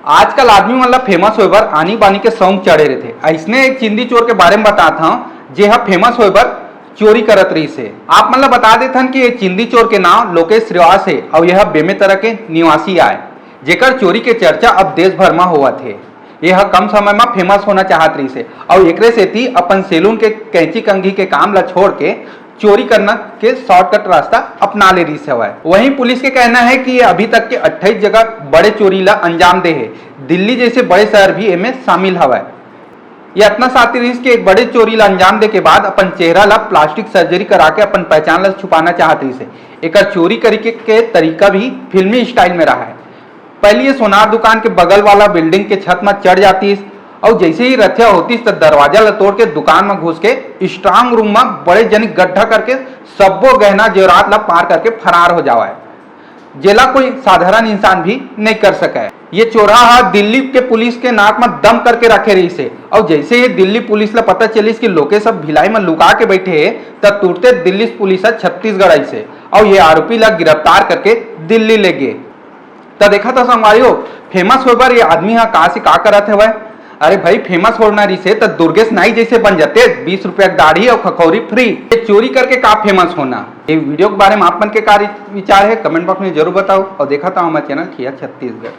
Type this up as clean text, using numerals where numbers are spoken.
आजकल आदमी मतलब फेमस होए बर आनी बानी के सौंग चढ़े रहते। ऐसने एक चिंदी चोर के बारे में बताता हूँ जे फेमस होए बर चोरी करत रही से। आप मतलब बता देथन कि ये चिंदी चोर के नाम लोकेश श्रीवास है और यह बेमेतरा के निवासी आए, जेकर चोरी के चर्चा अब देश भर में हुआ थे। यह कम समय में फेमस होना चाहत रही से और एकरे से थी अपन सैलून के कैंची कंघी के काम ला छोड़ के चोरी करना के शॉर्टकट रास्ता अपना ले रही से। वहीं पुलिस के कहना है कि ये अभी तक के 28 जगह बड़े चोरी ला अंजाम दे है। दिल्ली जैसे बड़े शहर भी इनमें शामिल हवा। ये इतना साथी रही कि एक बड़े चोरी ला अंजाम दे के बाद अपन चेहरा ला प्लास्टिक सर्जरी करा के अपन पहचान ला छुपाना चाहत रही से। एक चोरी करके के तरीका भी फिल्मी स्टाइल में रहा है। पहले ये सोनार दुकान के बगल वाला बिल्डिंग के छत में चढ़ जाती और जैसे ही रथिया होती तो दरवाजा ला तोड़ के दुकान में घुस के स्ट्रांग रूम में बड़े जन गड्ढा करके सबो गहना जेवरात ला पार करके फरार हो जावा है। जेला कोई साधारण इंसान भी नहीं कर सका है। ये चोराहा दिल्ली के पुलिस के नाक में दम करके रखे रही से और जैसे ही दिल्ली पुलिस ला पता चली कि लोके सब भिलाई में लुका के बैठे है तब तुरते दिल्ली पुलिस छत्तीसगढ़ आई से और ये आरोपी ला गिरफ्तार करके दिल्ली ले गए। तब देखा था संगवारियों फेमस हो बार ये आदमी हाँ कहा से का करत है वह। अरे भाई फेमस होना रही से तो दुर्गेश नाई जैसे बन जाते 20 रुपया दाढ़ी और खखौरी फ्री। ये चोरी करके का फेमस होना। ये वीडियो के बारे में आप मन के क्या विचार है कमेंट बॉक्स में जरूर बताओ और देखा था हमारा चैनल खिया छत्तीसगढ़।